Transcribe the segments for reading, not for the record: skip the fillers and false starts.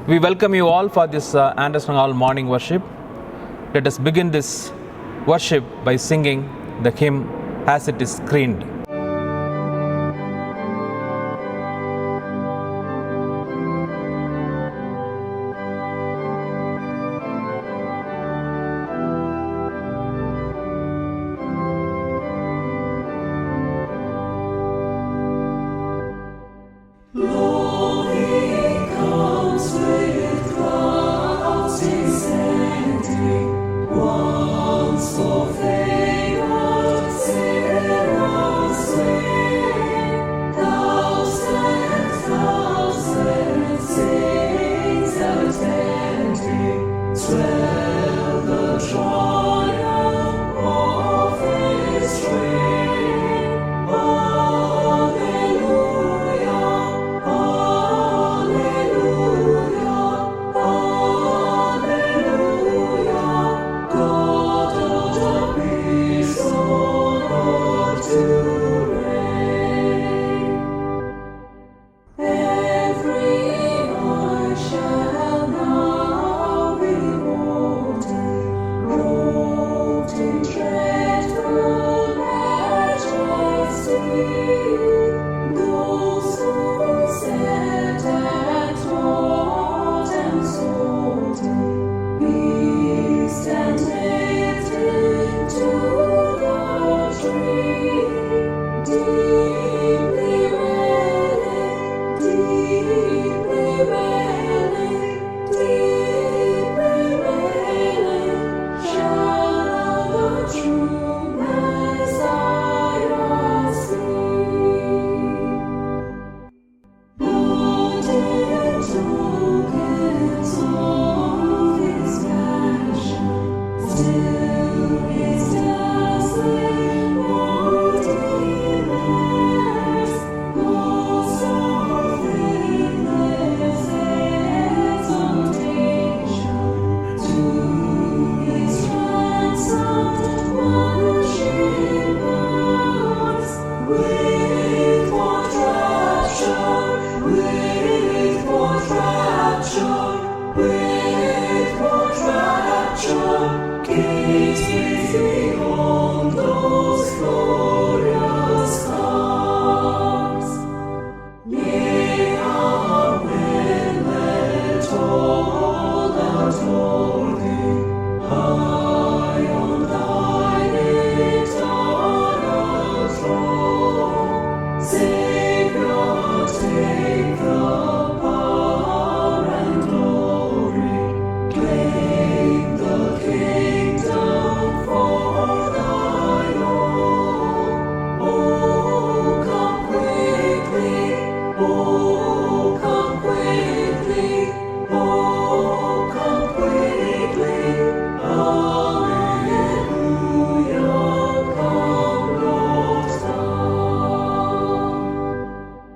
We welcome you all for this Anderson Hall morning worship. Let us begin this worship by singing the hymn As It Is Screened.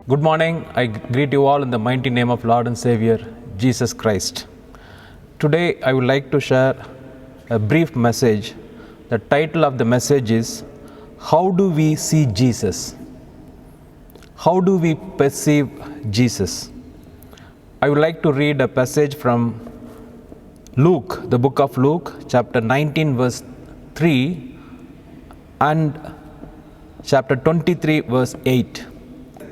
Good morning. I greet you all in the mighty name of Lord and Savior Jesus Christ. Today I would like to share a brief message. The title of the message is How Do We See Jesus? How do we perceive Jesus? I would like to read a passage from Luke, the book of Luke, chapter 19 verse 3 and chapter 23 verse 8.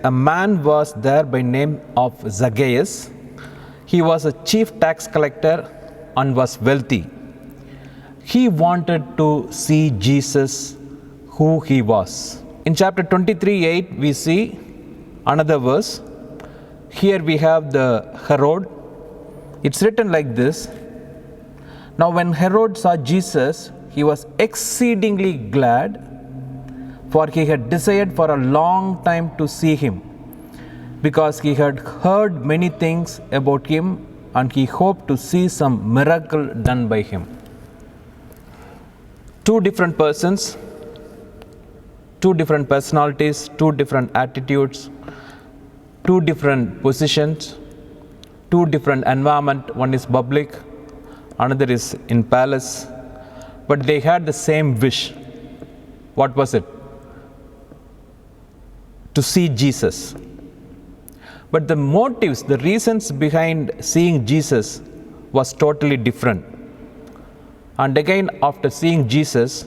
A man was there by name of Zacchaeus. He was a chief tax collector and was wealthy. He wanted to see Jesus, who he was. In chapter 23:8, we see another verse. Here we have the Herod. It's written like this. Now when Herod saw Jesus, he was exceedingly glad, for he had desired for a long time to see him, because he had heard many things about him, and he hoped to see some miracle done by him. Two different persons, two different personalities, two different attitudes, two different positions, two different environment. One is public, another is in palace, but they had the same wish. What was it? To see Jesus. But the motives, the reasons behind seeing Jesus was totally different. And again, after seeing Jesus,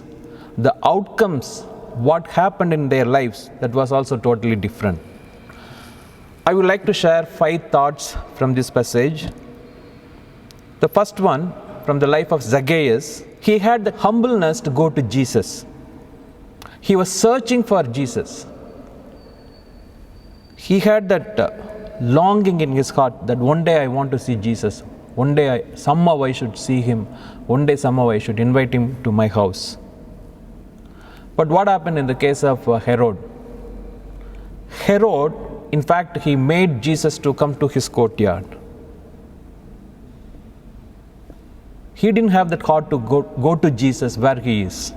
the outcomes, what happened in their lives, that was also totally different. I would like to share 5 thoughts from this passage. The first one, from the life of Zacchaeus, he had the humbleness to go to Jesus. He was searching for Jesus. He had that longing in his heart that one day I want to see Jesus. One day somehow I should see him. One day somehow I should invite him to my house. But what happened in the case of Herod? Herod, in fact, he made Jesus to come to his courtyard. He didn't have that heart to go to Jesus where he is.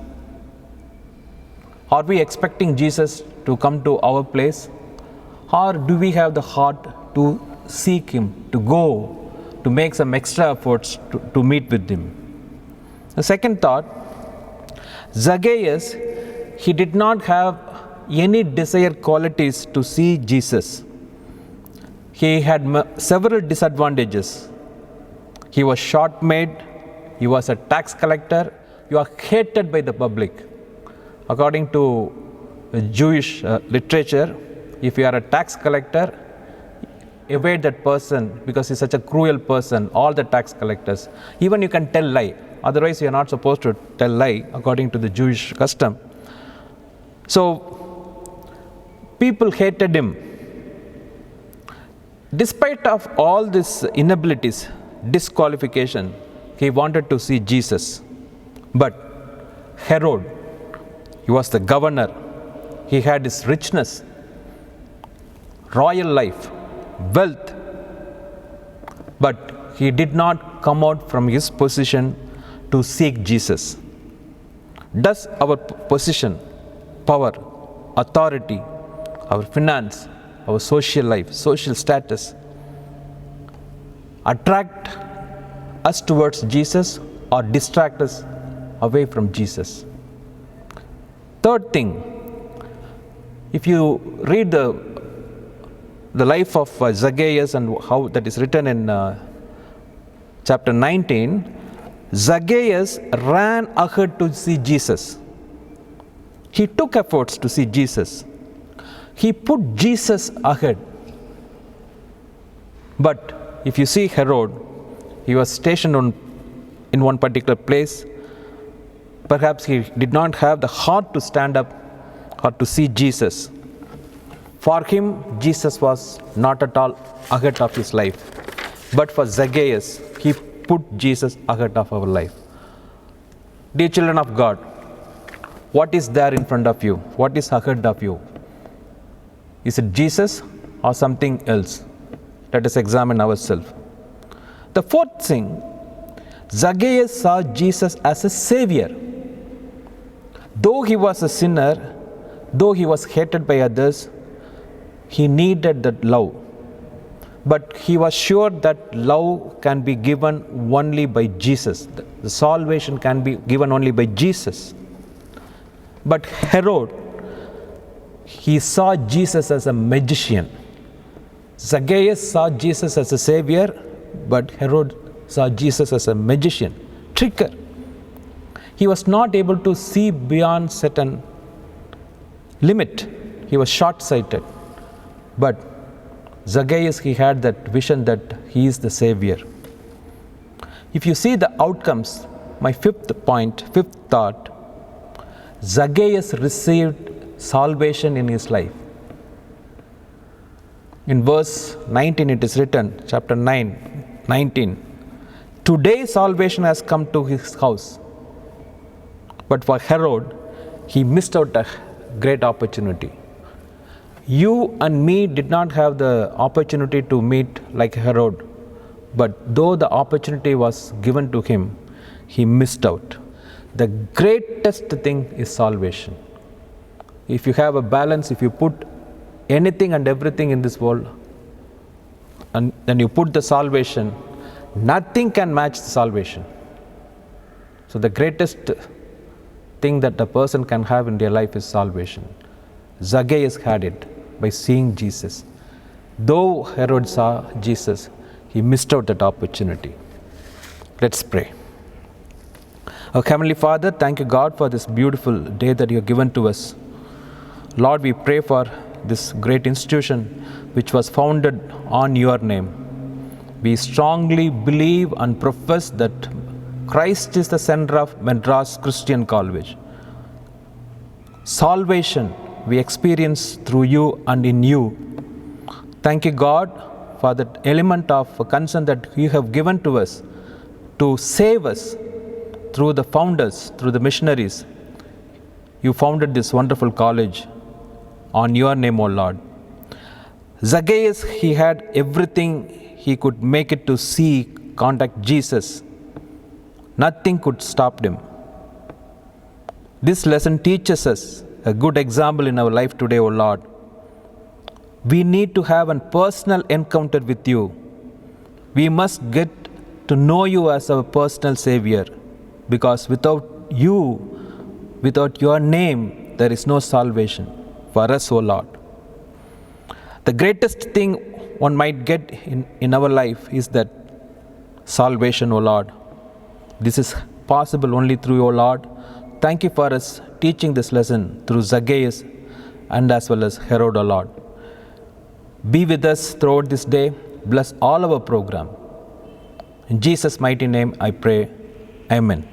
Are we expecting Jesus to come to our place? Or do we have the heart to seek him, to go, to make some extra efforts to meet with him? The second thought, Zacchaeus, he did not have any desired qualities to see Jesus. He had several disadvantages. He was short-made, he was a tax collector, you are hated by the public. According to Jewish literature, if you are a tax collector, evade that person because he's such a cruel person, all the tax collectors. Even you can tell lie, otherwise you are not supposed to tell lie according to the Jewish custom. So, people hated him. Despite of all these inabilities, disqualification, he wanted to see Jesus. But Herod, he was the governor. He had his richness, royal life, wealth. But he did not come out from his position to seek Jesus. Does our position, power, authority, our finance, our social life, social status attract us towards Jesus or distract us away from Jesus? Third thing, if you read the life of Zacchaeus and how that is written in chapter 19, Zacchaeus ran ahead to see Jesus. He took efforts to see Jesus. He put Jesus ahead. But if you see Herod, he was stationed in one particular place. Perhaps he did not have the heart to stand up or to see Jesus. For him, Jesus was not at all ahead of his life. But for Zacchaeus, he put Jesus ahead of our life. Dear children of God, what is there in front of you? What is ahead of you? Is it Jesus or something else? Let us examine ourselves. The fourth thing, Zacchaeus saw Jesus as a savior. Though he was a sinner, though he was hated by others, he needed that love. But he was sure that love can be given only by Jesus. The salvation can be given only by Jesus. But Herod, he saw Jesus as a magician. Zacchaeus saw Jesus as a savior, but Herod saw Jesus as a magician, tricker. He was not able to see beyond certain limit. He was short-sighted. But Zacchaeus, he had that vision that he is the savior. If you see the outcomes, my fifth thought, Zacchaeus received salvation in his life. In verse 19 it is written, chapter 9, 19, today salvation has come to his house. But for Herod, he missed out a great opportunity. You and me did not have the opportunity to meet like Herod, but though the opportunity was given to him, he missed out. The greatest thing is salvation. If you have a balance, if you put anything and everything in this world, and then you put the salvation, nothing can match the salvation. So the greatest thing that a person can have in their life is salvation. Zacchaeus had it by seeing Jesus. Though Herod saw Jesus, he missed out that opportunity. Let's pray. Our Heavenly Father, thank you, God, for this beautiful day that you have given to us. Lord, we pray for this great institution which was founded on your name. We strongly believe and profess that Christ is the center of Madras Christian College. Salvation we experience through you and in you. Thank you, God, for that element of concern that you have given to us to save us through the founders, through the missionaries. You founded this wonderful college on your name, O Lord. Zacchaeus, he had everything he could make it to see, contact Jesus. Nothing could stop him. This lesson teaches us a good example in our life today, O Lord. We need to have a personal encounter with you. We must get to know you as our personal Savior, because without you, without your name, there is no salvation for us, O Lord. The greatest thing one might get in our life is that salvation, O Lord. This is possible only through you, O Lord. Thank you for us teaching this lesson through Zacchaeus and as well as Herod, O Lord. Be with us throughout this day. Bless all our program. In Jesus' mighty name I pray. Amen.